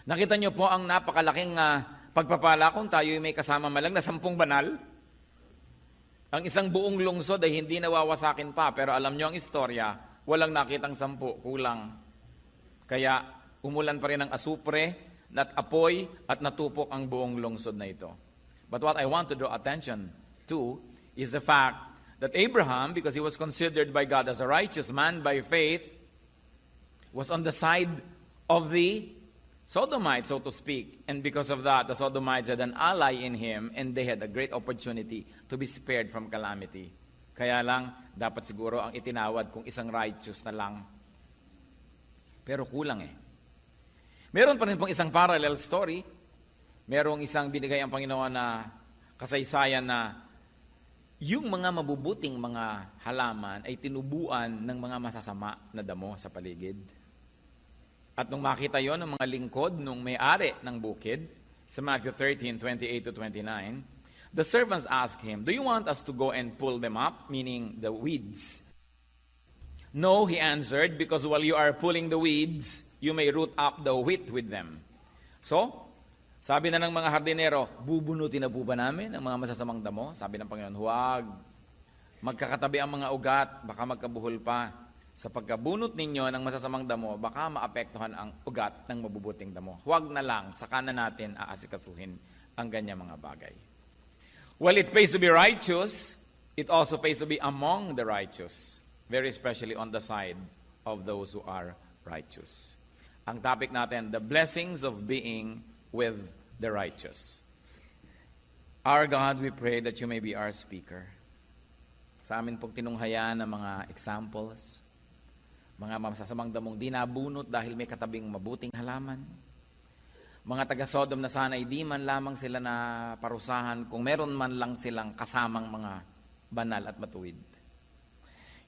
Nakita niyo po ang napakalaking pagpapala kung tayo may kasama malang na 10 banal. Ang isang buong lungsod ay hindi nawawasakin pa, pero alam niyo ang istorya, walang nakitang 10, kulang. Kaya umulan pa rin ang asupre, at apoy, at natupok ang buong lungsod na ito. But what I want to draw attention to is the fact that Abraham, because he was considered by God as a righteous man by faith, was on the side of the Sodomites, so to speak. And because of that, the Sodomites had an ally in him and they had a great opportunity to be spared from calamity. Kaya lang, dapat siguro ang itinawad kung isang righteous na lang. Pero kulang eh. Meron pa rin pong isang parallel story. Merong isang binigay ang Panginoon na kasaysayan na yung mga mabubuting mga halaman ay tinubuan ng mga masasama na damo sa paligid. At nung makita yon ng mga lingkod nung may-ari ng bukid, sa Matthew 13:28-29, the servants asked him, "Do you want us to go and pull them up?" Meaning the weeds. "No," he answered, "because while you are pulling the weeds, you may root up the wheat with them." So, sabi na ng mga hardinero, bubunutin na po ba namin ang mga masasamang damo? Sabi ng Panginoon, huwag. Magkakatabi ang mga ugat, baka magkabuhol pa. Sa pagkabunot ninyo ng masasamang damo, baka maapektuhan ang ugat ng mabubuting damo. Huwag na lang, saka na natin aasikasuhin ang ganyang mga bagay. Well, it pays to be righteous, it also pays to be among the righteous, very especially on the side of those who are righteous. Ang topic natin, the blessings of being with the righteous. Our God, we pray that you may be our speaker. Sa amin pong tinunghayan ng mga examples, mga masasamang damong di nabunot dahil may katabing mabuting halaman. Mga taga-Sodom na sana ay di man lamang sila na parusahan kung meron man lang silang kasamang mga banal at matuwid.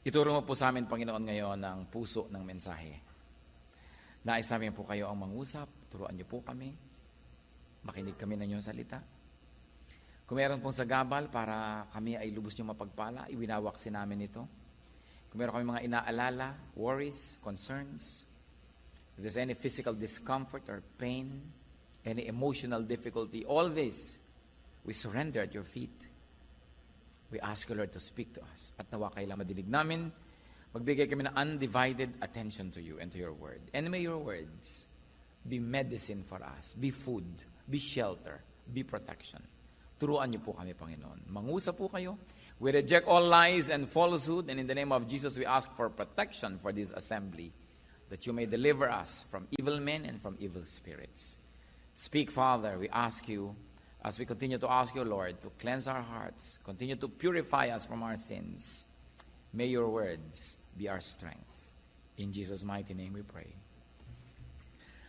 Ituro mo po sa amin, Panginoon, ngayon ang puso ng mensahe. Nais namin po kayo ang mangusap, turuan niyo po kami, makinig kami ng iyong salita. Kung meron pong sagabal para kami ay lubos niyo mapagpala, iwinawaksin namin ito. Kung meron kami mga inaalala, worries, concerns, if there's any physical discomfort or pain, any emotional difficulty, all this, we surrender at your feet. We ask you, Lord, to speak to us. At nawa kailang madinig namin, magbigay kami ng undivided attention to you and to your word. And may your words be medicine for us, be food, be shelter, be protection. Turuan niyo po kami, Panginoon. Mangusap po kayo. We reject all lies and falsehood, and in the name of Jesus, we ask for protection for this assembly, that you may deliver us from evil men and from evil spirits. Speak, Father, we ask you, as we continue to ask you, Lord, to cleanse our hearts, continue to purify us from our sins. May your words be our strength. In Jesus' mighty name we pray.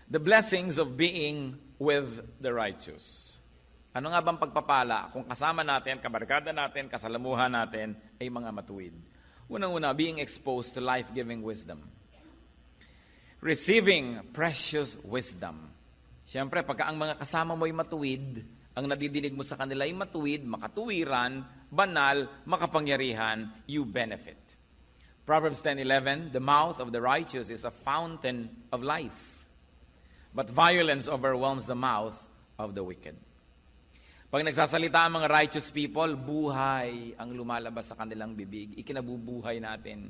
The blessings of being with the righteous. Ano nga bang pagpapala kung kasama natin, kabarkada natin, kasalamuhan natin ay mga matuwid? Unang-una, being exposed to life-giving wisdom. Receiving precious wisdom. Siyempre, pagka ang mga kasama mo ay matuwid, ang nadidinig mo sa kanila ay matuwid, makatuwiran, banal, makapangyarihan, you benefit. Proverbs 10:11, the mouth of the righteous is a fountain of life, but violence overwhelms the mouth of the wicked. Pag nagsasalita ang mga righteous people, buhay ang lumalabas sa kanilang bibig. Ikinabubuhay natin.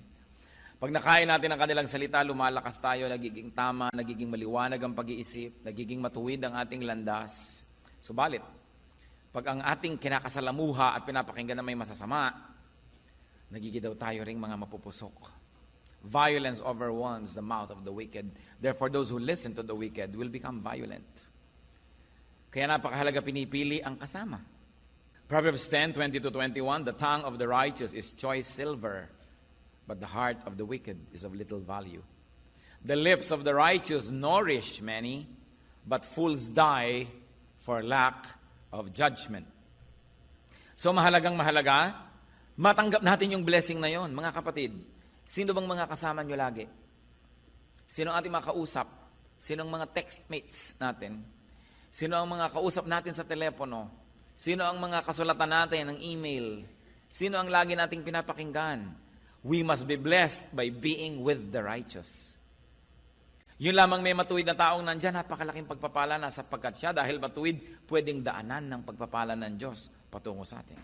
Pag nakain natin ang kanilang salita, lumalakas tayo, nagiging tama, nagiging maliwanag ang pag-iisip, nagiging matuwid ang ating landas. Subalit, pag ang ating kinakasalamuha at pinapakinggan na may masasama, nagiging daw tayo ring mga mapupusok. Violence overwhelms the mouth of the wicked. Therefore, those who listen to the wicked will become violent. Kaya napakahalaga pinipili ang kasama. Proverbs 10:20-21, the tongue of the righteous is choice silver, but the heart of the wicked is of little value. The lips of the righteous nourish many, but fools die for lack of judgment. So mahalagang mahalaga, matanggap natin yung blessing na yon. Mga kapatid, sino bang mga kasama nyo lagi? Sino ang ating mga kausap? Sino ang mga textmates natin? Sino ang mga kausap natin sa telepono? Sino ang mga kasulatan natin ng email? Sino ang lagi nating pinapakinggan? We must be blessed by being with the righteous. Yun lamang may matuwid na taong nandyan, napakalaking pagpapala na sapagkat siya dahil matuwid, pwedeng daanan ng pagpapala ng Diyos patungo sa atin.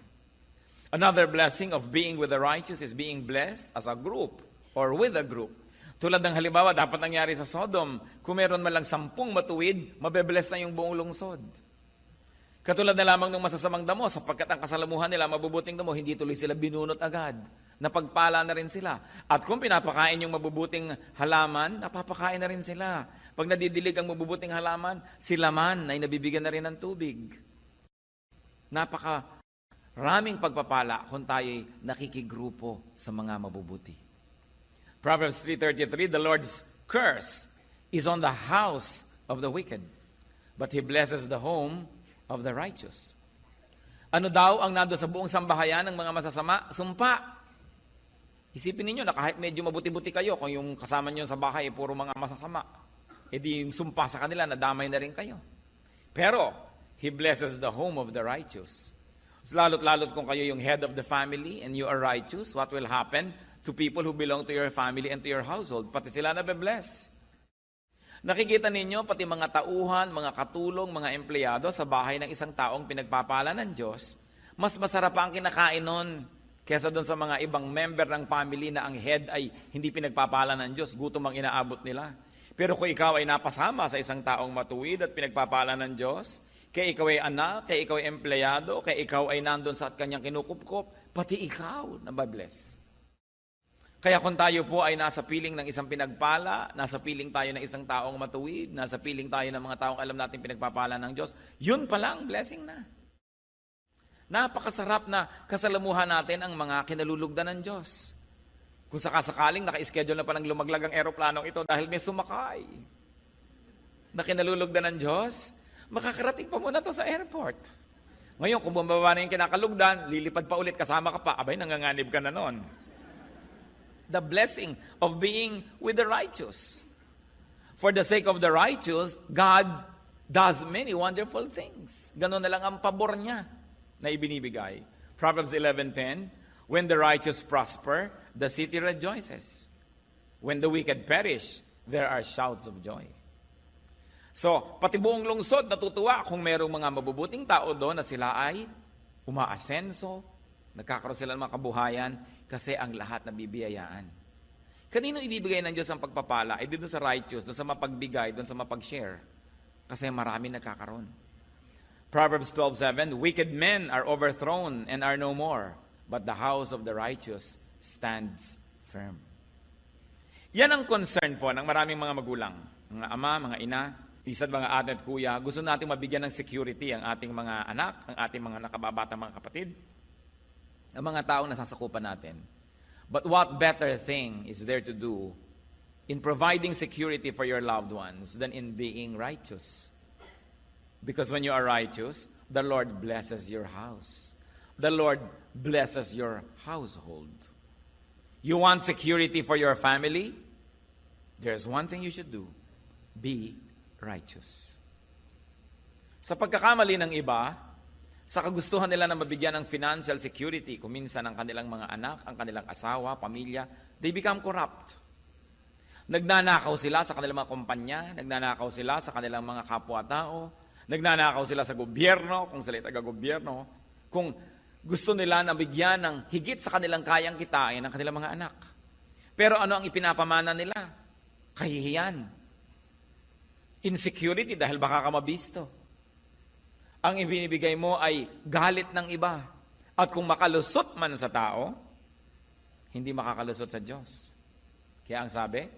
Another blessing of being with the righteous is being blessed as a group or with a group. Tulad ng halimbawa, dapat nangyari sa Sodom, kung meron man lang 10 matuwid, mabebless na yung buong lungsod. Katulad na lamang ng masasamang damo, sapagkat ang kasalamuhan nila, mabubuting damo, hindi tuloy sila binunot agad. Napagpala na rin sila. At kung pinapakain yung mabubuting halaman, napapakain na rin sila. Pag nadidilig ang mabubuting halaman, sila man ay nabibigyan na rin ng tubig. Napakaraming pagpapala kung tayo'y nakikigrupo sa mga mabubuti. Proverbs 3:33, the Lord's curse is on the house of the wicked, but He blesses the home of the righteous. Ano daw ang nando sa buong sambahayan ng mga masasama? Sumpa. Isipin ninyo na kahit medyo mabuti-buti kayo, kung yung kasama nyo sa bahay puro mga masasama, edi yung sumpa sa kanila, nadamay na rin kayo. Pero, He blesses the home of the righteous. So, lalo't-lalot kung kayo yung head of the family and you are righteous, what will happen to people who belong to your family and to your household? Pati sila nabe-bless. Nakikita ninyo, pati mga tauhan, mga katulong, mga empleyado sa bahay ng isang taong pinagpapala ng Diyos, mas masarap pa ang kinakain nun kesa doon sa mga ibang member ng family na ang head ay hindi pinagpapala ng Diyos, gutom ang inaabot nila. Pero kung ikaw ay napasama sa isang taong matuwid at pinagpapala ng Diyos, kaya ikaw ay anak, kaya ikaw ay empleyado, kaya ikaw ay nandun sa kanyang kinukupkop, pati ikaw nababless. Kaya kung tayo po ay nasa piling ng isang pinagpala, nasa piling tayo ng isang taong matuwid, nasa piling tayo ng mga taong alam natin pinagpapala ng Diyos, yun palang blessing na. Napakasarap na kasalamuhan natin ang mga kinalulugdan ng Diyos. Kung sakasakaling naka-schedule na palang lumaglag ang eroplanong ito dahil may sumakay na kinalulugdan ng Diyos, makakarating pa muna to sa airport. Ngayon, kung bumaba na yung kinakalugdan, lilipad pa ulit, kasama ka pa, abay, nanganganib ka na nun. The blessing of being with the righteous. For the sake of the righteous, God does many wonderful things. Ganon na lang ang pabor niya na ibinibigay. Proverbs 11:10, when the righteous prosper, the city rejoices. When the wicked perish, there are shouts of joy. So, pati buong lungsod natutuwa kung merong mga mabubuting tao doon na sila ay umaasenso, nagkakaroon sila ng mga kabuhayan, kasi ang lahat nabibiyayaan. Kanino ibibigay ng Diyos ang pagpapala? Ay doon sa righteous, doon sa mapagbigay, doon sa mapag-share. Kasi marami nagkakaroon. Proverbs 12:7, wicked men are overthrown and are no more, but the house of the righteous stands firm. Yan ang concern po ng maraming mga magulang, mga ama, mga ina, isad mga ate at kuya. Gusto natin mabigyan ng security ang ating mga anak, ang ating mga nakababatang mga kapatid, ang mga taong nasasakupan natin. But what better thing is there to do in providing security for your loved ones than in being righteous? Because when you are righteous, the Lord blesses your house. The Lord blesses your household. You want security for your family? There's one thing you should do. Be righteous. Sa pagkakamali ng iba, sa kagustuhan nila na mabigyan ng financial security, kung minsan ang kanilang mga anak, ang kanilang asawa, pamilya, they become corrupt. Nagnanakaw sila sa kanilang mga kumpanya, nagnanakaw sila sa kanilang mga kapwa-tao, nagnanakaw sila sa gobyerno, kung sila taga-gobyerno, kung gusto nila na bigyan ng higit sa kanilang kayang kitain ng kanilang mga anak. Pero ano ang ipinapamana nila? Kahihiyan. Insecurity dahil baka ka mabisto. Ang ibinibigay mo ay galit ng iba. At kung makalusot man sa tao, hindi makakalusot sa Diyos. Kaya ang sabi,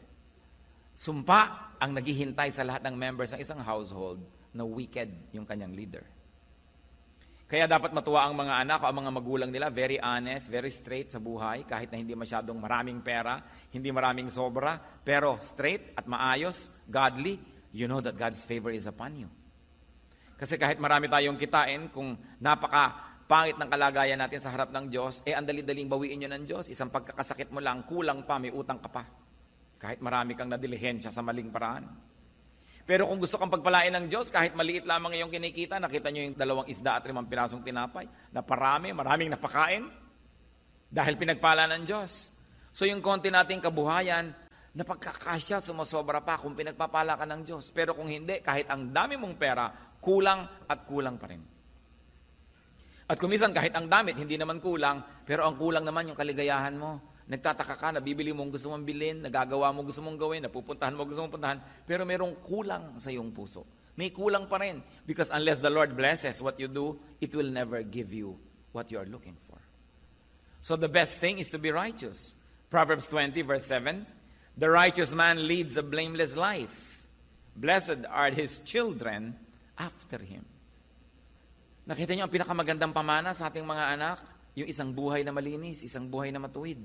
sumpa ang naghihintay sa lahat ng members ng isang household na wicked yung kanyang leader. Kaya dapat matuwa ang mga anak o ang mga magulang nila, very honest, very straight sa buhay, kahit na hindi masyadong maraming pera, hindi maraming sobra, pero straight at maayos, godly, you know that God's favor is upon you. Kasi kahit marami tayong kitain, kung napaka-pangit ng kalagayan natin sa harap ng Diyos, ang dali-daling bawiin nyo ng Diyos. Isang pagkakasakit mo lang, kulang pa, may utang ka pa. Kahit marami kang nadilihensya sa maling paraan. Pero kung gusto kang pagpalain ng Diyos, kahit maliit lamang yung kinikita, nakita nyo yung 2 isda at 5 pirasong tinapay, na maraming napakain, dahil pinagpala ng Diyos. So yung konti nating kabuhayan, napagkakasya, sumasobra pa kung pinagpapala ka ng Diyos. Pero kung hindi, kahit ang dami mong pera, kulang at kulang pa rin. At kumisan kahit ang damit, hindi naman kulang, pero ang kulang naman yung kaligayahan mo. Nagtataka ka, nabibili mo gusto mong bilhin, nagagawa mo gusto mong gawin, napupuntahan mo gusto mong puntahan, pero merong kulang sa iyong puso. May kulang pa rin. Because unless the Lord blesses what you do, it will never give you what you are looking for. So the best thing is to be righteous. Proverbs 20 verse 7, the righteous man leads a blameless life. Blessed are his children after him. Nakita niyo ang pinakamagandang pamana sa ating mga anak? Yung isang buhay na malinis, isang buhay na matuwid.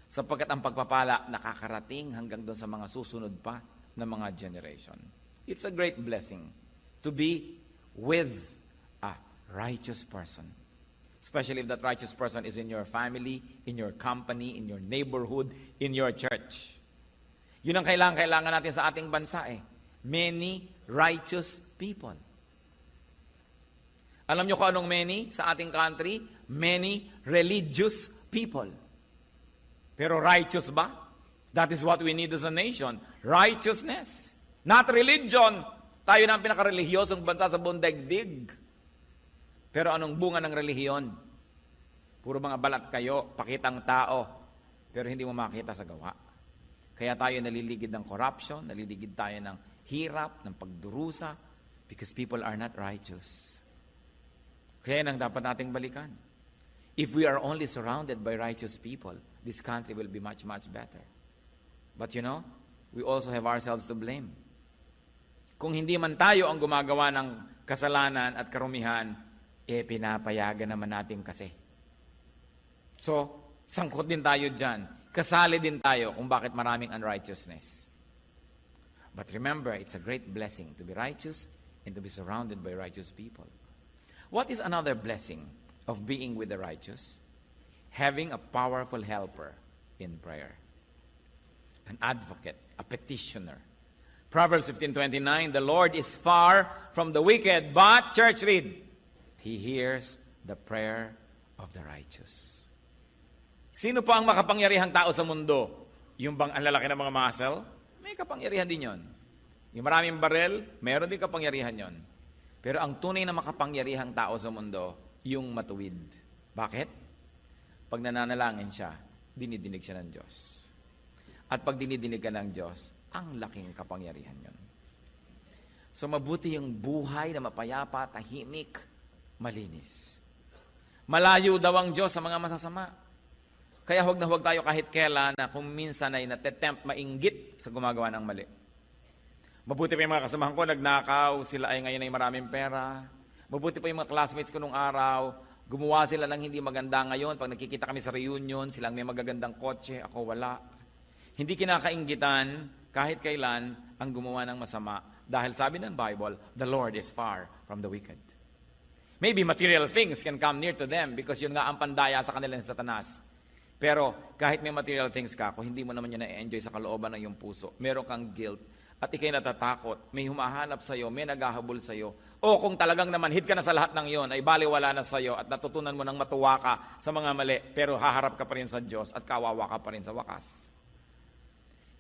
Sapagkat ang pagpapala nakakarating hanggang doon sa mga susunod pa na mga generation. It's a great blessing to be with a righteous person. Especially if that righteous person is in your family, in your company, in your neighborhood, in your church. Yun ang kailangan natin sa ating bansa eh. Many righteous people. Alam nyo kung anong many sa ating country? Many religious people. Pero righteous ba? That is what we need as a nation. Righteousness. Not religion. Tayo na ang pinaka-relihiyosong bansa sa buong daigdig. Pero anong bunga ng relihiyon? Puro mga balat kayo, pakitang tao, pero hindi mo makita sa gawa. Kaya tayo naliligid ng corruption, naliligid tayo ng hirap, ng pagdurusa, because people are not righteous. Kaya nang dapat nating balikan. If we are only surrounded by righteous people, this country will be much, much better. But you know, we also have ourselves to blame. Kung hindi man tayo ang gumagawa ng kasalanan at karumihan, pinapayagan naman natin kasi. So, sangkot din tayo dyan. Kasali din tayo kung bakit maraming unrighteousness. But remember, it's a great blessing to be righteous and to be surrounded by righteous people. What is another blessing of being with the righteous? Having a powerful helper in prayer. An advocate, a petitioner. Proverbs 15:29, the Lord is far from the wicked, but, church read, He hears the prayer of the righteous. Sino po ang makapangyarihang tao sa mundo? Yung bang ang lalaki ng mga muscle? May kapangyarihan din yon. Yung maraming barel, meron din kapangyarihan yon. Pero ang tunay na makapangyarihang tao sa mundo, yung matuwid. Bakit? Pag nananalangin siya, dinidinig siya ng Diyos. At pag dinidinig ka ng Diyos, ang laking kapangyarihan yon. So mabuti yung buhay na mapayapa, tahimik, malinis. Malayo daw ang Diyos sa mga masasama. Kaya huwag na huwag tayo kahit kailan na kung minsan ay natetempt mainggit sa gumagawa ng mali. Mabuti pa yung mga kasamahan ko, nagnakaw, sila ay ngayon ay maraming pera. Mabuti pa yung mga classmates ko nung araw, gumawa sila ng hindi maganda ngayon. Pag nakikita kami sa reunion, silang may magagandang kotse, ako wala. Hindi kinakainggitan kahit kailan ang gumawa ng masama. Dahil sabi ng Bible, the Lord is far from the wicked. Maybe material things can come near to them because yun nga ang pandaya sa kanila ng Satanas. Pero kahit may material things ka, kung hindi mo naman yun na-enjoy sa kalooban ng iyong puso, meron kang guilt, at ikay natatakot, may humahanap sa'yo, may naghahabol sa'yo, o kung talagang naman hid ka na sa lahat ng yon, ay baliwala na sa'yo at natutunan mo ng matuwa ka sa mga mali, pero haharap ka pa rin sa Diyos at kawawa ka pa rin sa wakas.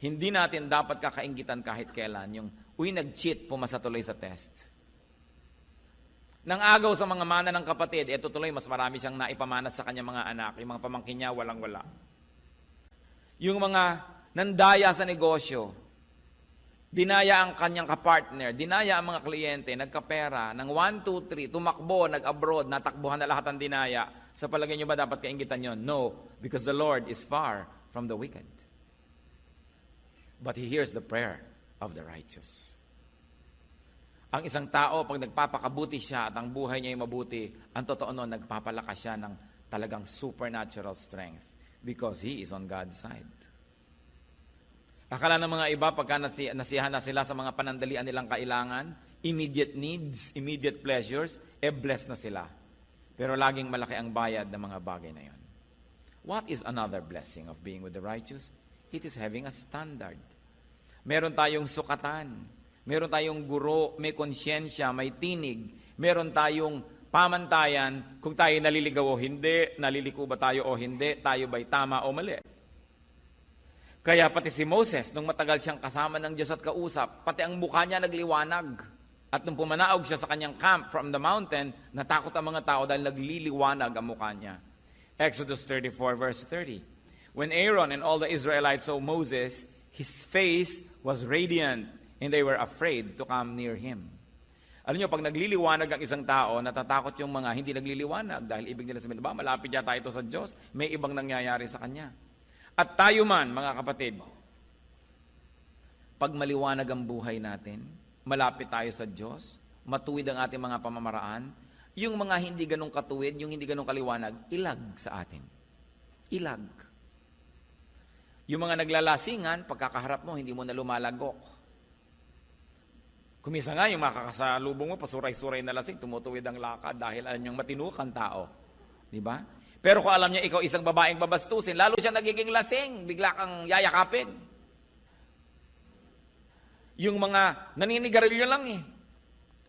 Hindi natin dapat kakainggitan kahit kailan yung, nag-cheat, pumasa tuloy sa test. Nang agaw sa mga mana ng kapatid, tuloy mas marami siyang naipamanat sa kanyang mga anak, yung mga pamangkin niya, walang-wala. Yung mga nandaya sa negosyo, dinaya ang kanyang kapartner, dinaya ang mga kliyente, nagkapera, ng 1, 2, 3, tumakbo, nag-abroad, natakbuhan na lahat ang dinaya. Sa palagay niyo ba dapat kainggitan yon? No, because the Lord is far from the wicked. But He hears the prayer of the righteous. Ang isang tao, pag nagpapakabuti siya at ang buhay niya ay mabuti, ang totoo nun, nagpapalakas siya ng talagang supernatural strength because he is on God's side. Akala ng mga iba, pagka nasiyahan na sila sa mga panandalian nilang kailangan, immediate needs, immediate pleasures, blessed na sila. Pero laging malaki ang bayad ng mga bagay na yon. What is another blessing of being with the righteous? It is having a standard. Meron tayong sukatan. Meron tayong guro, may konsyensya, may tinig. Meron tayong pamantayan kung tayo naliligaw o hindi, naliliko ba tayo o hindi, tayo ba'y tama o mali. Kaya pati si Moses, nung matagal siyang kasama ng Diyos at kausap, pati ang mukha niya nagliwanag. At nung pumanaog siya sa kanyang camp from the mountain, natakot ang mga tao dahil nagliliwanag ang mukha niya. Exodus 34 verse 30. When Aaron and all the Israelites saw Moses, his face was radiant and they were afraid to come near him. Alam niyo, pag nagliliwanag ang isang tao, natatakot yung mga hindi nagliliwanag dahil ibig nila sabihin, ba, malapit yata ito sa Diyos, may ibang nangyayari sa kanya. At tayo man, mga kapatid, pag maliwanag ang buhay natin, malapit tayo sa Diyos, matuwid ang ating mga pamamaraan, yung mga hindi ganong katuwid, yung hindi ganong kaliwanag, ilag sa atin. Ilag. Yung mga naglalasingan, pagkakaharap mo, hindi mo na lumalagok. Kumisa nga, yung makakasalubong mo, pasuray-suray na lasing, tumutuwid ang lakad dahil alam niyang matinukan tao. Di ba? Pero kung alam niya ikaw isang babaeng babastusin, lalo siya nagiging lasing, bigla kang yayakapin. Yung mga naninigarilyo lang eh.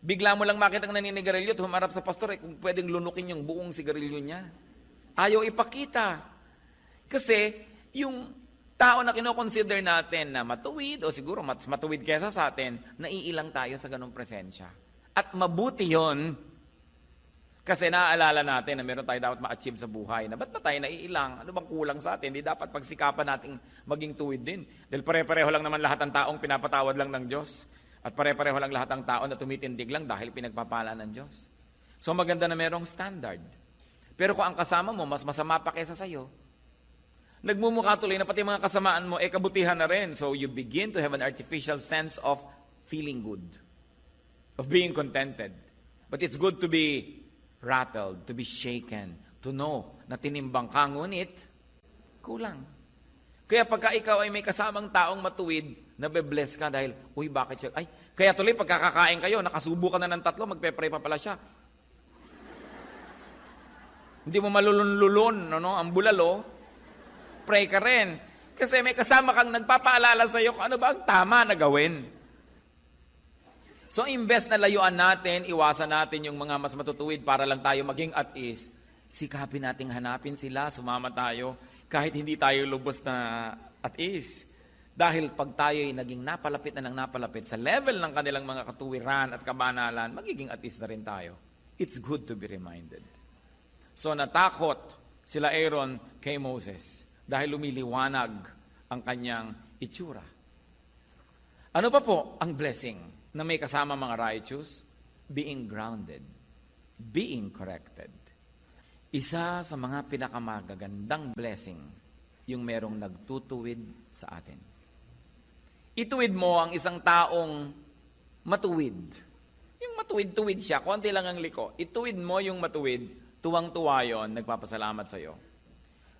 Bigla mo lang makita ang naninigarilyo, humarap sa pastor, kung pwedeng lunukin yung buong sigarilyo niya. Ayaw ipakita. Kasi yung tao na kinoconsider natin na matuwid, o siguro matuwid kesa sa atin, naiilang tayo sa ganong presensya. At mabuti yon. Kasi naaalala natin na meron tayo dapat ma-achieve sa buhay. Na ba't ba tayo naiilang? Ano bang kulang sa atin? Di dapat pagsikapan nating maging tuwid din. Dahil pare-pareho lang naman lahat ng taong pinapatawad lang ng Diyos. At pare-pareho lang lahat ng tao na tumitindig lang dahil pinagpapala ng Diyos. So maganda na merong standard. Pero kung ang kasama mo, mas masama pa kesa sa'yo, nagmumukha tuloy na pati mga kasamaan mo, kabutihan na rin. So you begin to have an artificial sense of feeling good. Of being contented. But it's good to be rattled, to be shaken, to know na tinimbang ka, ngunit kulang. Kaya pagka ikaw ay may kasamang taong matuwid, nabe-bless ka dahil, uy, bakit siya? Ay, kaya tuloy pagkakakain kayo, nakasubo ka na ng 3, magpe-pray pa pala siya. Hindi mo malulun-lulun, ang bulalo, pray ka rin. Kasi may kasama kang nagpapaalala sa iyo kung ano ba ang tama na gawin. So, imbes na layuan natin, iwasan natin yung mga mas matutuwid para lang tayo maging at ease, sikapin nating hanapin sila, sumama tayo, kahit hindi tayo lubos na at ease. Dahil pag tayo ay naging napalapit na ng napalapit sa level ng kanilang mga katuwiran at kabanalan, magiging at ease na rin tayo. It's good to be reminded. So, natakot sila Aaron kay Moses dahil lumiliwanag ang kanyang itsura. Ano pa po ang blessing na may kasama mga righteous? Being grounded, being corrected. Isa sa mga pinakamagagandang blessing, yung merong nagtutuwid sa atin. Ituwid mo ang isang taong matuwid. Yung matuwid-tuwid siya, konti lang ang liko. Ituwid mo yung matuwid, tuwang-tuwa yun, nagpapasalamat sa'yo.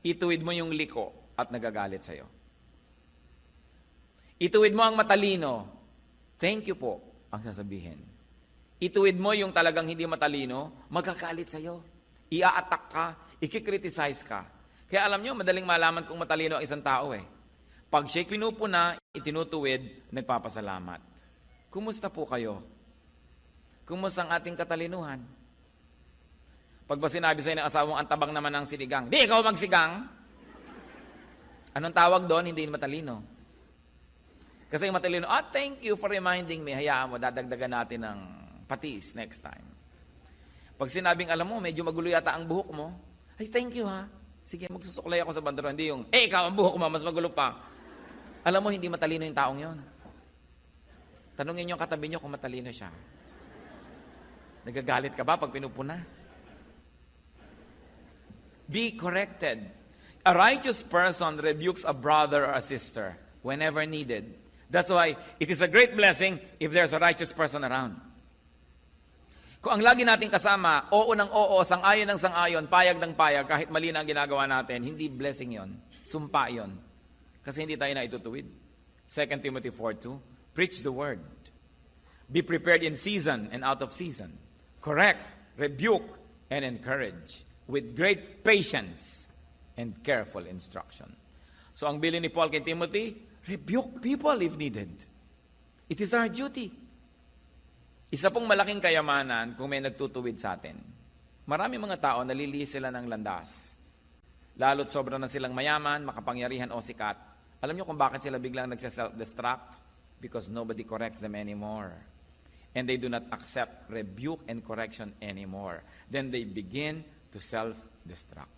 Ituwid mo yung liko at nagagalit sa'yo. Ituwid mo ang matalino, thank you po, ang sasabihin. Ituwid mo yung talagang hindi matalino, magkakalit sa'yo. Ia-attack ka, ikikriticize ka. Kaya alam nyo, madaling malaman kung matalino ang isang tao eh. Pag siya'y pinupuna, itinutuwid, nagpapasalamat. Kumusta po kayo? Kumusta ang ating katalinuhan? Pag ba sinabi sa'yo ng asawang antabang naman ng sinigang, di ikaw magsigang? Anong tawag doon? Hindi matalino. Kasi yung matalino, thank you for reminding me. Hayaan mo, dadagdagan natin ng patis next time. Pag sinabing, alam mo, medyo magulo yata ang buhok mo, ay, thank you ha. Sige, magsusuklay ako sa bandero. Hindi yung, ikaw ang buhok mo, mas magulo pa. Alam mo, hindi matalino yung taong yon. Tanungin yung katabi nyo kung matalino siya. Nagagalit ka ba pag pinupuna? Be corrected. A righteous person rebukes a brother or a sister whenever needed. That's why it is a great blessing if there's a righteous person around. Kung ang lagi nating kasama, oo ng oo, sang-ayon ng sang-ayon, payag ng payag, kahit mali na ang ginagawa natin, hindi blessing yon, sumpa yon. Kasi hindi tayo na itutuwid. 2 Timothy 4:2, preach the word. Be prepared in season and out of season. Correct, rebuke, and encourage with great patience and careful instruction. So ang bilin ni Paul kay Timothy, rebuke people if needed. It is our duty. Isa pong malaking kayamanan kung may nagtutuwid sa atin. Marami mga tao nalilihi sila ng landas. Lalo't sobra na silang mayaman, makapangyarihan o sikat. Alam niyo kung bakit sila biglang nagsa-self-destruct? Because nobody corrects them anymore. And they do not accept rebuke and correction anymore. Then they begin to self-destruct.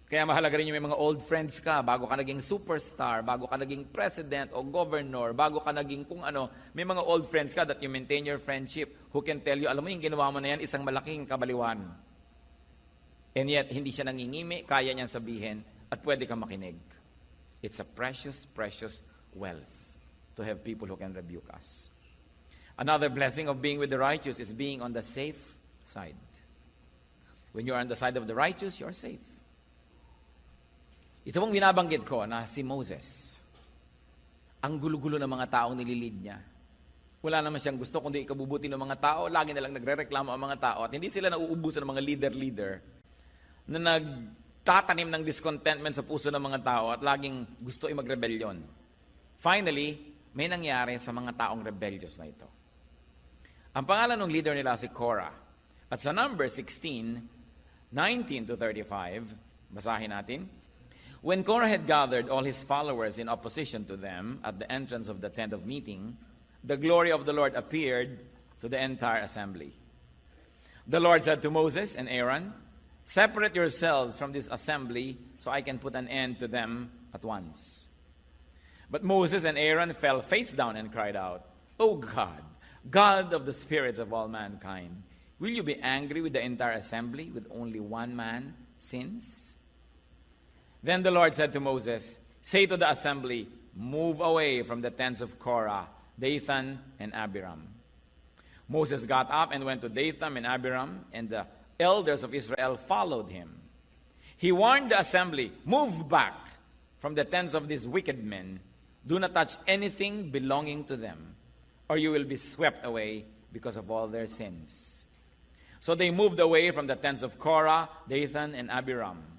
Kaya mahalaga rin yung may mga old friends ka, bago ka naging superstar, bago ka naging president o governor, bago ka naging kung ano, may mga old friends ka that you maintain your friendship who can tell you, alam mo yung ginawa mo na yan, isang malaking kabaliwan. And yet, hindi siya nangingimi, kaya niyang sabihin, at pwede kang makinig. It's a precious, precious wealth to have people who can rebuke us. Another blessing of being with the righteous is being on the safe side. When you are on the side of the righteous, you are safe. Ito pong binabanggit ko na si Moses. Ang gulo-gulo ng mga taong nililid niya. Wala naman siyang gusto kundi ikabubuti ng mga tao. Lagi na lang nagre-reklamo ang mga tao. At hindi sila nauubusan ng mga leader-leader na nagtatanim ng discontentment sa puso ng mga tao at laging gusto mag-rebellion. Finally, may nangyari sa mga taong rebellious na ito. Ang pangalan ng leader nila si Korah. At sa number 16, 19 to 35, basahin natin. When Korah had gathered all his followers in opposition to them at the entrance of the tent of meeting, the glory of the Lord appeared to the entire assembly. The Lord said to Moses and Aaron, "Separate yourselves from this assembly so I can put an end to them at once." But Moses and Aaron fell face down and cried out, "O God, God of the spirits of all mankind, will you be angry with the entire assembly with only one man sins?" Then the Lord said to Moses, "Say to the assembly, move away from the tents of Korah, Dathan, and Abiram." Moses got up and went to Dathan and Abiram, and the elders of Israel followed him. He warned the assembly, "Move back from the tents of these wicked men. Do not touch anything belonging to them, or you will be swept away because of all their sins." So they moved away from the tents of Korah, Dathan, and Abiram.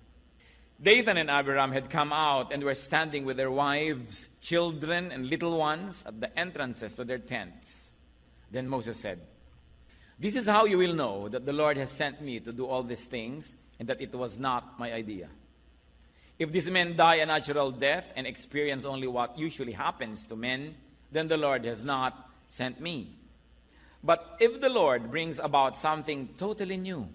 Dathan and Abiram had come out and were standing with their wives, children, and little ones at the entrances to their tents. Then Moses said, "This is how you will know that the Lord has sent me to do all these things and that it was not my idea. If these men die a natural death and experience only what usually happens to men, then the Lord has not sent me. But if the Lord brings about something totally new,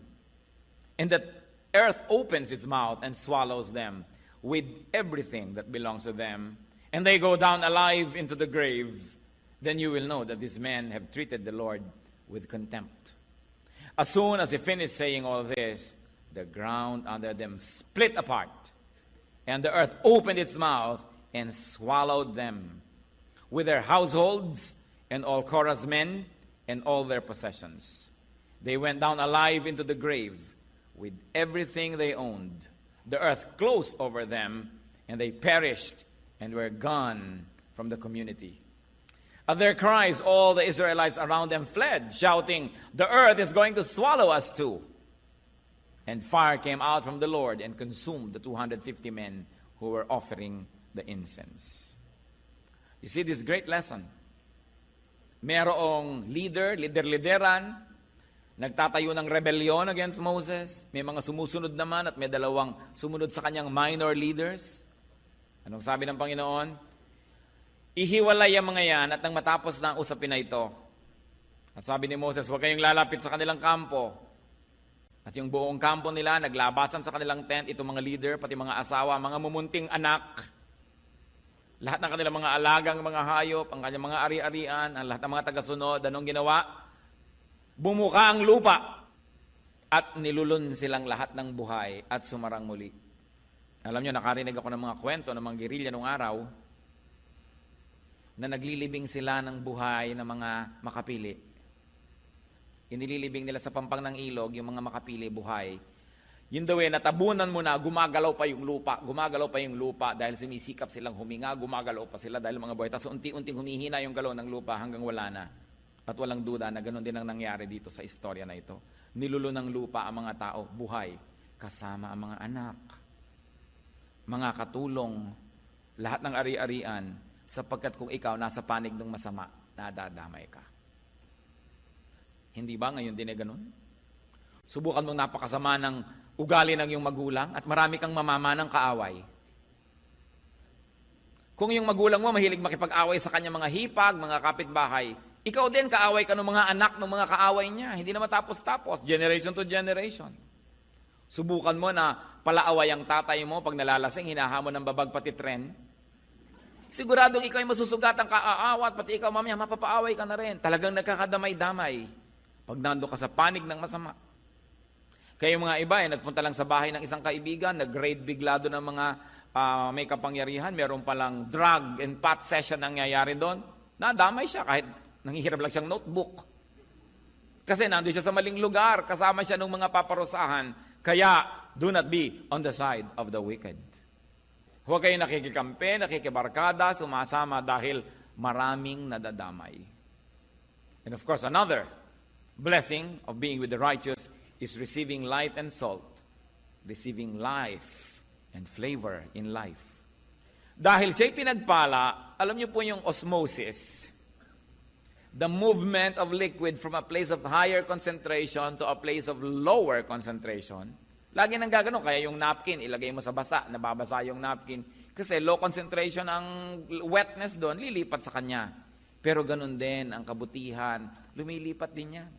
and that earth opens its mouth and swallows them with everything that belongs to them, and they go down alive into the grave, then you will know that these men have treated the Lord with contempt." As soon as he finished saying all this, the ground under them split apart, and the earth opened its mouth and swallowed them, with their households and all Korah's men and all their possessions. They went down alive into the grave, with everything they owned. The earth closed over them, and they perished and were gone from the community. At their cries, all the Israelites around them fled, shouting, "The earth is going to swallow us too." And fire came out from the Lord and consumed the 250 men who were offering the incense. You see this great lesson. Merong lideran, nagtatayo ng rebellion against Moses. May mga sumusunod naman at may dalawang sumunod sa kanyang minor leaders. Anong sabi ng Panginoon? Ihiwalay ang mga yan at nang matapos na ang usapin na ito. At sabi ni Moses, huwag kayong lalapit sa kanilang kampo. At yung buong kampo nila, naglabasan sa kanilang tent, itong mga leader, pati mga asawa, mga mumunting anak. Lahat ng kanilang mga alagang mga hayop, ang kanyang mga ari-arian, ang lahat ng mga tagasunod, anong ginawa? Bumuka ang lupa at nilulun silang lahat ng buhay at sumarang muli. Alam nyo, nakarinig ako ng mga kwento ng mga gerilya nung araw na naglilibing sila ng buhay ng mga makapili. Inililibing nila sa pampang ng ilog yung mga makapili buhay. Yun daw natabunan mo na, gumagalaw pa yung lupa dahil sumisikap silang huminga, gumagalaw pa sila dahil mga buhay. Tapos unti-unting humihina yung galaw ng lupa hanggang wala na. At walang duda na ganoon din ang nangyari dito sa istorya na ito. Nilulun ng lupa ang mga tao, buhay, kasama ang mga anak, mga katulong, lahat ng ari-arian, sapagkat kung ikaw nasa panig ng masama, nadadamay ka. Hindi ba ngayon din ganoon? Subukan mong napakasama ng ugali ng iyong magulang at marami kang mamama ng kaaway. Kung yung magulang mo mahilig makipag-away sa kanya mga hipag, mga kapitbahay, ikaw din kaaway ka ng mga anak ng mga kaaway niya. Hindi na matapos-tapos, generation to generation. Subukan mo na palaaway ang tatay mo pag nalalasing, hinahamon ng babag pati tren. Siguradong ikaw ay masusugatan kaaawat, pati ikaw mamaya mapapaaway ka na rin. Talagang nagkakadamay-damay pag nando ka sa panig ng masama. Kaya yung mga iba ay nagpunta lang sa bahay ng isang kaibigan, nag-raid biglado ng mga may kapangyarihan, meron palang drug and pot session nangyayari doon. Nadamay siya kahit nanghihirap lang siyang notebook. Kasi nandun siya sa maling lugar, kasama siya ng mga paparusahan. Kaya, do not be on the side of the wicked. Huwag kayo nakikikampi, nakikibarkada, sumasama dahil maraming nadadamay. And of course, another blessing of being with the righteous is receiving light and salt, receiving life and flavor in life. Dahil siya'y pinagpala, alam niyo po yung osmosis, the movement of liquid from a place of higher concentration to a place of lower concentration. Lagi nang gaganon, kaya yung napkin, ilagay mo sa basa, nababasa yung napkin. Kasi low concentration ang wetness doon, lilipat sa kanya. Pero ganun din ang kabutihan, lumilipat din yan.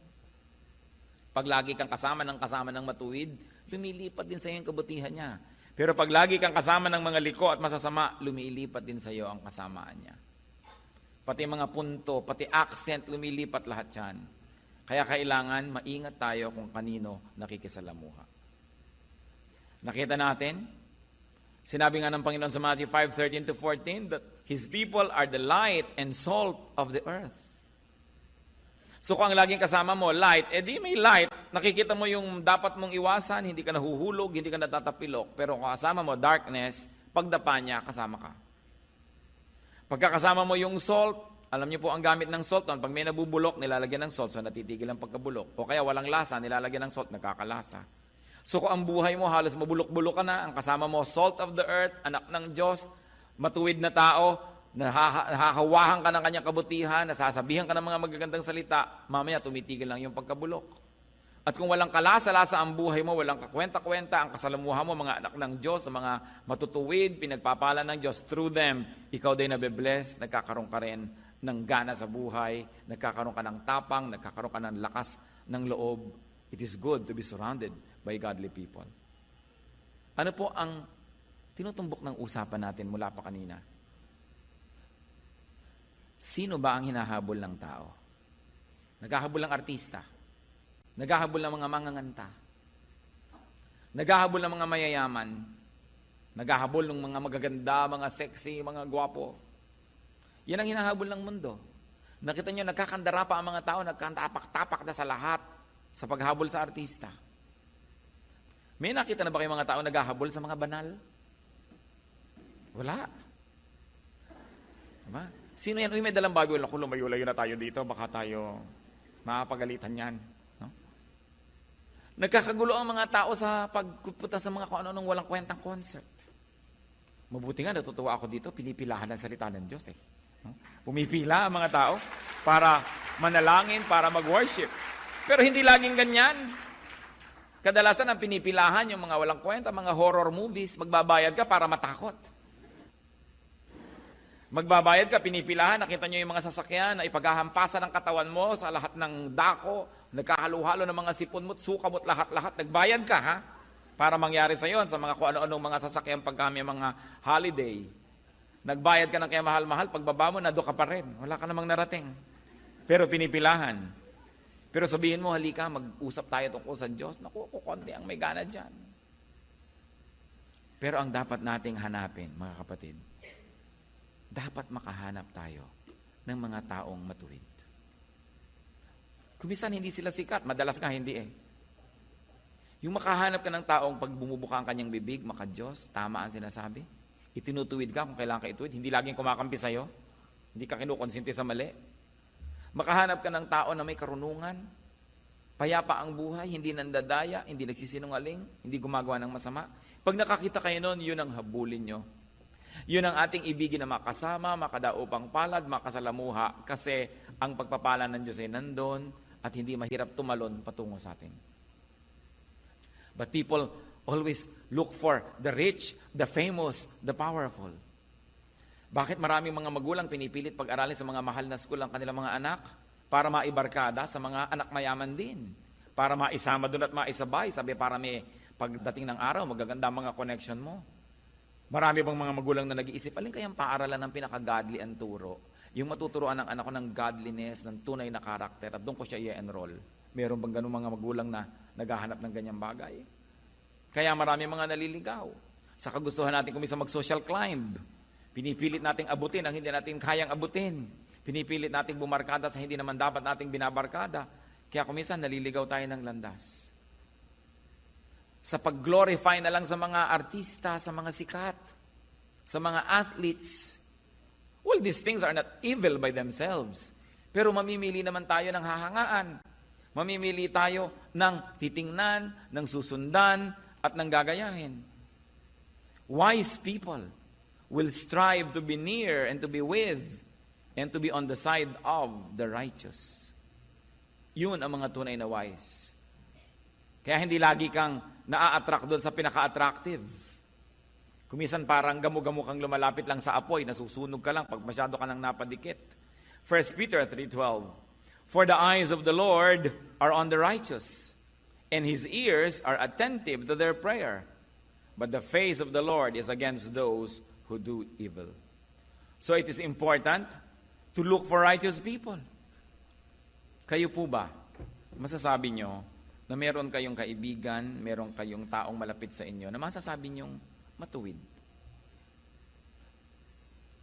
Pag lagi kang kasama ng matuwid, lumilipat din sa iyo yung kabutihan niya. Pero pag lagi kang kasama ng mga liko at masasama, lumilipat din sa iyo ang kasamaan niya. Pati mga punto, pati accent, lumilipat lahat yan. Kaya kailangan maingat tayo kung kanino nakikisalamuha. Nakita natin, sinabi nga ng Panginoon sa Matthew 5:13-14 that His people are the light and salt of the earth. So kung ang laging kasama mo, light, edi may light. Nakikita mo yung dapat mong iwasan, hindi ka nahuhulog, hindi ka natatapilok. Pero kung kasama mo, darkness, pagdapa niya, kasama ka. Pagkakasama mo yung salt, alam niyo po ang gamit ng salt, pag may nabubulok, nilalagyan ng salt, so natitigil ang pagkabulok. O kaya walang lasa, nilalagyan ng salt, nagkakalasa. So kung ang buhay mo, halos mabulok-bulok ka na, ang kasama mo, salt of the earth, anak ng Diyos, matuwid na tao, nahahawahan ka ng kanyang kabutihan, nasasabihan ka ng mga magagandang salita, mamaya tumitigil lang yung pagkabulok. At kung walang kalasa-lasa ang buhay mo, walang kakwenta-kwenta, ang kasalamuha mo, mga anak ng Diyos, mga matutuwid, pinagpapala ng Diyos through them, ikaw din nabe-bless, nagkakaroon ka rin ng gana sa buhay, nagkakaroon ka ng tapang, nagkakaroon ka ng lakas ng loob. It is good to be surrounded by godly people. Ano po ang tinutumbok ng usapan natin mula pa kanina? Sino ba ang hinahabol ng tao? Naghahabol ng artista. Naghahabol ng mga manganganta. Naghahabol ng mga mayayaman. Naghahabol ng mga magaganda, mga sexy, mga gwapo. Yan ang hinahabol ng mundo. Nakita nyo, nagkakandara pa ang mga tao, nagkatapak-tapak na sa lahat sa paghabol sa artista. May nakita na ba kayong mga tao naghahabol sa mga banal? Wala. Diba? Sino yan? Uy, may dalang Bible. Ako, lumayo-layo na tayo dito. Baka tayo makapagalitan yan. No? Nagkakagulo ang mga tao sa pagpunta sa mga kung ano-anong walang kwentang concert. Mabuti nga, natutuwa ako dito. Pinipilahan ang salita ng Diyos eh. No? Pumipila ang mga tao para manalangin, para mag-worship. Pero hindi laging ganyan. Kadalasan ang pinipilahan yung mga walang kwenta, mga horror movies. Magbabayad ka para matakot. Magbabayad ka, pinipilahan, nakita nyo yung mga sasakyan na ipaghahampasan ng katawan mo sa lahat ng dako, nagkahalo-halo ng mga sipon mo't suka mo't lahat-lahat, nagbayad ka ha? Para mangyari sa yon sa mga kung ano-anong mga sasakyan pag kami mga holiday. Nagbayad ka ng kaya mahal-mahal, pagbaba mo, nado ka pa rin. Wala ka namang narating. Pero pinipilahan. Pero sabihin mo, halika, mag-usap tayo tungkol sa Diyos. Naku, kukunti ang may gana dyan. Pero ang dapat nating hanapin, mga kapatid, dapat makahanap tayo ng mga taong matuwid. Kumisan hindi sila sikat, madalas nga hindi eh. Yung makahanap ka ng taong pag bumubuka ang kanyang bibig, maka-Diyos, tama ang sinasabi. Itinutuwid ka kung kailangan ka ituwid, hindi laging kumakampi sa'yo, hindi ka kinukonsinti sa mali. Makahanap ka ng tao na may karunungan, payapa ang buhay, hindi nandadaya, hindi nagsisinungaling, hindi gumagawa ng masama. Pag nakakita kayo noon, yun ang habulin nyo. Yun ang ating ibigin na makasama, makadaupang palad, makasalamuha, kasi ang pagpapala ng Diyos ay nandun at hindi mahirap tumalon patungo sa atin. But people always look for the rich, the famous, the powerful. Bakit maraming mga magulang pinipilit pag-aralin sa mga mahal na school ang kanilang mga anak? Para maibarkada sa mga anak mayaman din. Para maisama doon at maisabay. Sabi, para may pagdating ng araw, magaganda ang mga connection mo. Marami bang mga magulang na nag-iisip, alin kayang paaralan ng pinaka-godly ang turo? Yung matuturoan ng anak ko ng godliness, ng tunay na karakter, at doon ko siya i-enroll. Meron bang ganun mga magulang na naghahanap ng ganyang bagay? Kaya marami mga naliligaw. Sa kagustuhan natin kumisa mag-social climb, pinipilit nating abutin ang hindi natin kayang abutin. Pinipilit nating bumarkada sa hindi naman dapat nating binabarkada. Kaya kuminsan naliligaw tayo ng landas. Sa pag-glorify na lang sa mga artista, sa mga sikat, sa mga athletes. Well, these things are not evil by themselves. Pero mamimili naman tayo ng hahangaan. Mamimili tayo ng titingnan, ng susundan, at ng gagayahin. Wise people will strive to be near and to be with and to be on the side of the righteous. Yun ang mga tunay na wise. Kaya hindi lagi kang naa-attract doon sa pinaka-attractive. Kumisan parang gamu-gamu kang lumalapit lang sa apoy, nasusunog ka lang pag masyado ka nang napadikit. 1 Peter 3:12, For the eyes of the Lord are on the righteous, and His ears are attentive to their prayer. But the face of the Lord is against those who do evil. So it is important to look for righteous people. Kayo po ba, masasabi nyo na meron kayong kaibigan, meron kayong taong malapit sa inyo na masasabi nyong matuwid?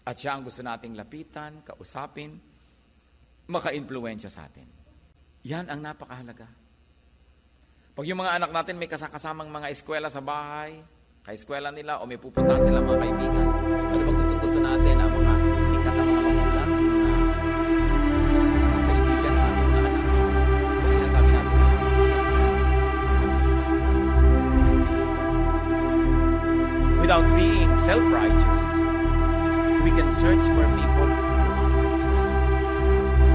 At siya ang gusto nating lapitan, kausapin, maka-impluwensya sa atin. Yan ang napakahalaga. Pag yung mga anak natin may kasakasamang mga eskwela sa bahay, ka-eskwela nila o may pupuntahan sila mga kaibigan, ano bang gusto natin ang mga sikat na mga magulang, mga kaibigan ng ating mga anak? Kung sinasabi natin, righteous pa. Without being self-righteous, we can search for people who are righteous.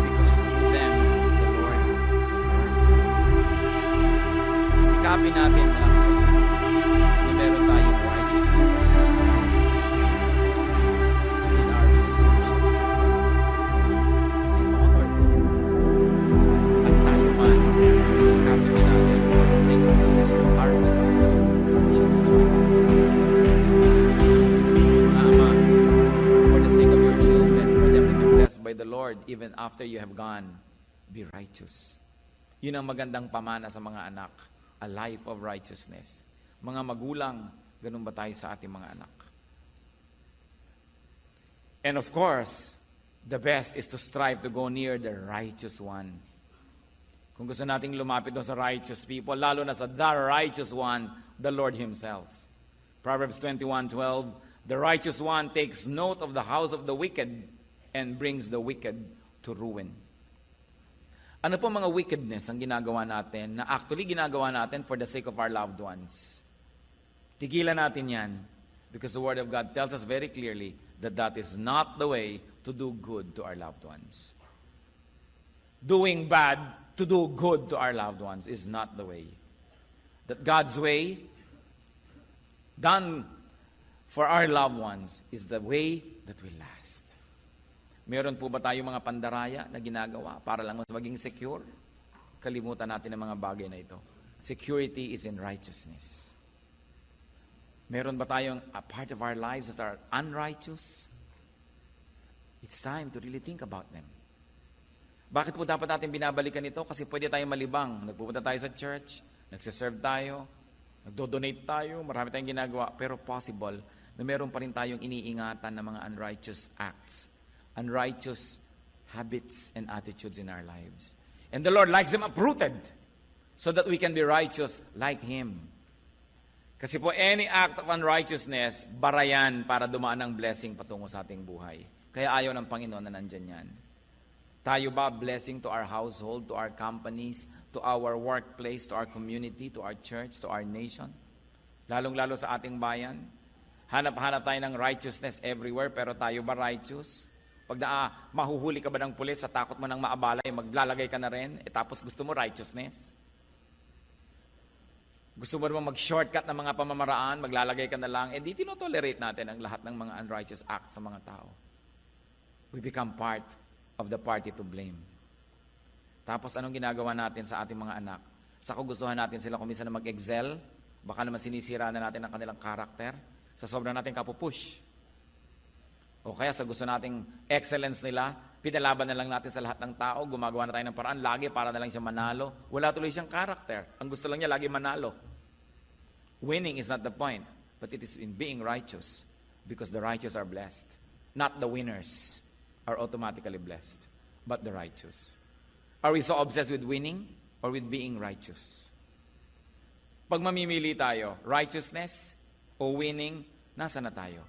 Because through them, the Lord will work. Sikapin natin na meron tayong righteous people in our social circle, in all our group. At tayo man, sikapin din natin for the sake of those who are with us, we should strive. Mga ama, for the sake of your children, for them to be blessed by the Lord even after you have gone, be righteous. Yun ang magandang pamana sa mga anak, a life of righteousness. Mga magulang, ganun ba tayo sa ating mga anak? And of course, the best is to strive to go near the righteous one. Kung gusto nating lumapit doon sa righteous people, lalo na sa the righteous one, the Lord Himself. Proverbs 21:12, the righteous one takes note of the house of the wicked and brings the wicked to ruin. Ano po mga wickedness ang ginagawa natin na actually ginagawa natin for the sake of our loved ones? Tigilan natin yan because the Word of God tells us very clearly that that is not the way to do good to our loved ones. Doing bad to do good to our loved ones is not the way. That God's way, done for our loved ones, is the way that will last. Meron po ba tayong mga pandaraya na ginagawa para lang mas maging secure? Kalimutan natin ang mga bagay na ito. Security is in righteousness. Meron ba tayong a part of our lives that are unrighteous? It's time to really think about them. Bakit po dapat natin binabalikan ito? Kasi pwede tayong malibang. Nagpupunta tayo sa church, nagsiserve tayo, nagdo-donate tayo, marami tayong ginagawa, pero possible na meron pa rin tayong iniingatan ng mga unrighteous acts, unrighteous habits and attitudes in our lives. And the Lord likes them uprooted so that we can be righteous like Him. Kasi po, any act of unrighteousness, barayan para dumaan ang blessing patungo sa ating buhay. Kaya ayaw ng Panginoon na nandyan yan. Tayo ba blessing to our household, to our companies, to our workplace, to our community, to our church, to our nation? Lalong-lalo sa ating bayan. Hanap-hanap tayo ng righteousness everywhere, pero tayo ba righteous? Pag mahuhuli ka ba ng pulis sa takot mo ng maabalay, maglalagay ka na rin, tapos gusto mo righteousness? Gusto mo naman mag-shortcut ng mga pamamaraan, maglalagay ka na lang, di tinotolerate natin ang lahat ng mga unrighteous acts sa mga tao. we become part of the party to blame. Tapos anong ginagawa natin sa ating mga anak? Sa kagustuhan natin sila kung minsan na mag-excel, baka naman sinisira na natin ang kanilang karakter, sa sobrang natin kapupush. O kaya sa gusto nating excellence nila, pinalaban na lang natin sa lahat ng tao, gumagawa na tayo ng paraan, lagi para na lang siya manalo. Wala tuloy siyang karakter. Ang gusto lang niya, lagi manalo. Winning is not the point, but it is in being righteous, because the righteous are blessed. Not the winners are automatically blessed, but the righteous. Are we so obsessed with winning or with being righteous? Pag mamimili tayo, righteousness o winning, nasa na tayo?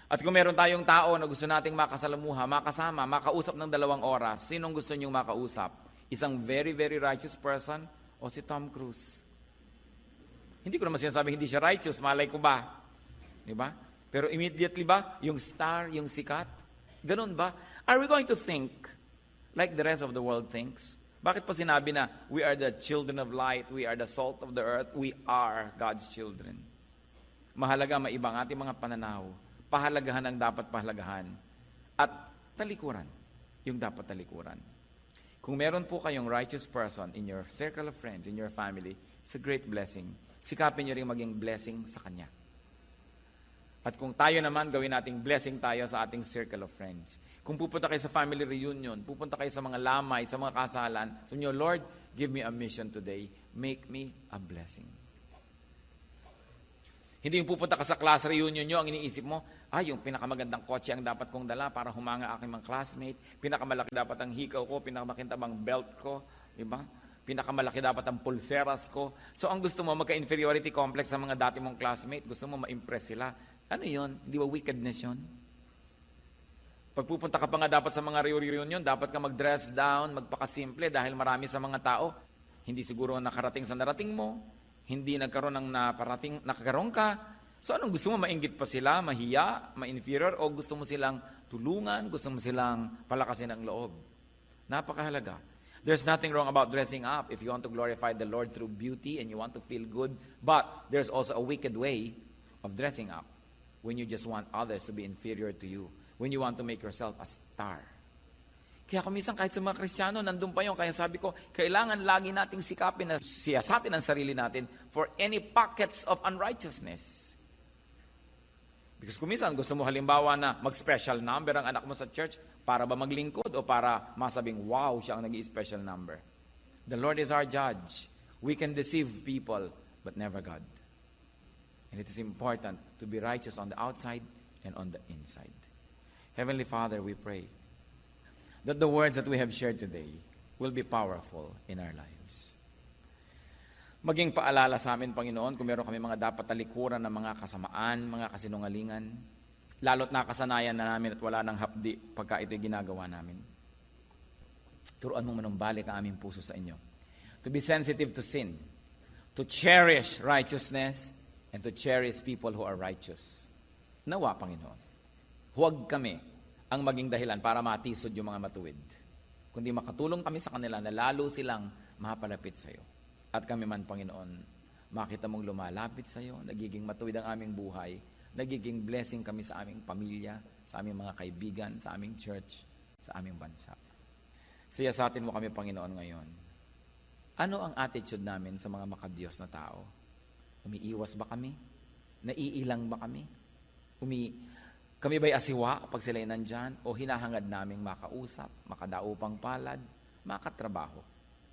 At kung meron tayong tao na gusto nating makasalamuha, makasama, makausap ng 2 oras, sinong gusto niyong makausap? Isang very, very righteous person o si Tom Cruise? Hindi ko naman sinasabing hindi siya righteous, malay ko ba? Di ba? Pero immediately ba, yung star, yung sikat? Ganun ba? Are we going to think like the rest of the world thinks? Bakit pa sinabi na, we are the children of light, we are the salt of the earth, we are God's children? Mahalaga maiba ang ating mga pananaw. Pahalagahan ang dapat pahalagahan. At talikuran, yung dapat talikuran. Kung meron po kayong righteous person in your circle of friends, in your family, it's a great blessing. Sikapin nyo rin maging blessing sa kanya. At kung tayo naman, gawin nating blessing tayo sa ating circle of friends. Kung pupunta kayo sa family reunion, pupunta kayo sa mga lamay, sa mga kasalan, sabi nyo, Lord, give me a mission today. Make me a blessing. Hindi yung pupunta ka sa class reunion nyo, ang iniisip mo, yung pinakamagandang kotse ang dapat kong dala para humanga aking mga classmate, pinakamalaki dapat ang hikaw ko, pinakamakintabang belt ko, diba? Pinakamalaki dapat ang pulseras ko. So ang gusto mo, magka-inferiority complex sa mga dati mong classmate, gusto mo ma-impress sila. Ano yun? Di ba wickedness yun? Pag pupunta ka pa nga dapat sa mga reunion, dapat ka mag-dress down, magpakasimple dahil marami sa mga tao, hindi siguro nakarating sa narating mo, hindi nagkaroon ng nakakaroon ka. So anong gusto mo? Mainggit pa sila, mahiya, ma-inferior, o gusto mo silang tulungan, gusto mo silang palakasin ang loob? Napakahalaga. There's nothing wrong about dressing up if you want to glorify the Lord through beauty and you want to feel good. But there's also a wicked way of dressing up when you just want others to be inferior to you. When you want to make yourself a star. Kaya kumisan kahit sa mga Kristiyano, nandun pa yun. Kaya sabi ko, kailangan lagi nating sikapin na siyasatin ang sarili natin for any pockets of unrighteousness. Because kumisan, gusto mo halimbawa na mag-special number ang anak mo sa church para ba maglingkod o para masabing, wow, siya ang nag-i-special number. The Lord is our judge. We can deceive people, but never God. And it is important to be righteous on the outside and on the inside. Heavenly Father, we pray that the words that we have shared today will be powerful in our lives. Maging paalala sa amin, Panginoon, kung meron kami mga dapat talikuran ng mga kasamaan, mga kasinungalingan, lalo't nakasanayan na namin at wala nang hapdi pagka ito'y ginagawa namin. Turuan mo manumbalik ang aming puso sa inyo. To be sensitive to sin, to cherish righteousness, and to cherish people who are righteous. Nawa, Panginoon. Huwag kami ang maging dahilan para matisod yung mga matuwid. Kundi makatulong kami sa kanila na lalo silang mapalapit sa iyo. At kami man, Panginoon, makita mong lumalapit sa iyo, nagiging matuwid ang aming buhay, nagiging blessing kami sa aming pamilya, sa aming mga kaibigan, sa aming church, sa aming bansa. Siyasatin mo kami, Panginoon, ngayon. Ano ang attitude namin sa mga makadiyos na tao? Umiiwas ba kami? Naiilang ba kami? Kami ba'y asiwa pag sila'y nandyan? O hinahangad naming makausap, makadaupang palad, makatrabaho,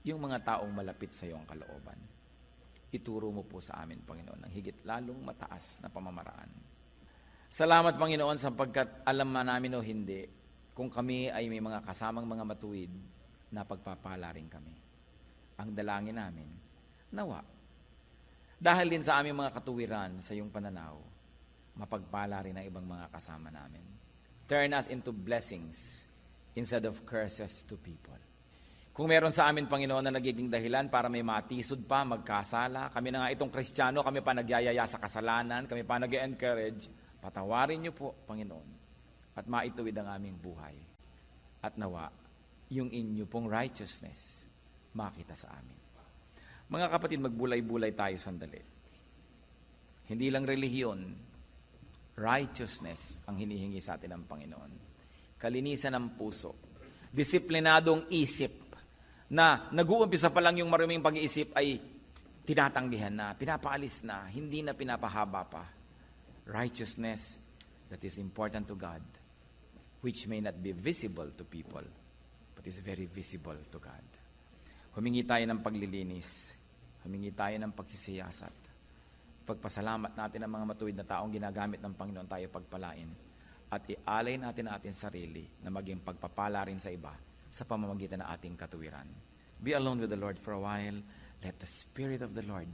yung mga taong malapit sa iyong kalooban? Ituro mo po sa amin, Panginoon, ng higit lalong mataas na pamamaraan. Salamat, Panginoon, sapagkat alam man namin o hindi, kung kami ay may mga kasamang mga matuwid, na pagpapala rin kami. Ang dalangin namin, nawa. Dahil din sa aming mga katuwiran sa iyong pananaw, mapagpala rin ang ibang mga kasama namin. Turn us into blessings instead of curses to people. Kung meron sa amin, Panginoon, na nagiging dahilan para may matisod pa, magkasala, kami na nga itong Kristiyano, kami pa nagyayaya sa kasalanan, kami pa nag-encourage, patawarin niyo po, Panginoon, at maituwid ang aming buhay. At nawa, yung inyo pong righteousness, makita sa amin. Mga kapatid, magbulay-bulay tayo sandali. Hindi lang relihiyon, righteousness ang hinihingi sa atin ng Panginoon. kalinisan ng puso, disiplinadong isip, na nag-uumpisa pa lang yung maruming pag-iisip ay tinatanggihan na, pinapaalis na, hindi na pinapahaba pa. Righteousness that is important to God, which may not be visible to people, but is very visible to God. Humingi tayo ng paglilinis, humingi tayo ng pagsisiyasat. Pagpasalamat natin ang mga matuwid na taong ginagamit ng Panginoon tayo pagpalain, at ialay natin ang ating sarili na maging pagpapala rin sa iba sa pamamagitan ng ating katuwiran. Be alone with the Lord for a while. Let the Spirit of the Lord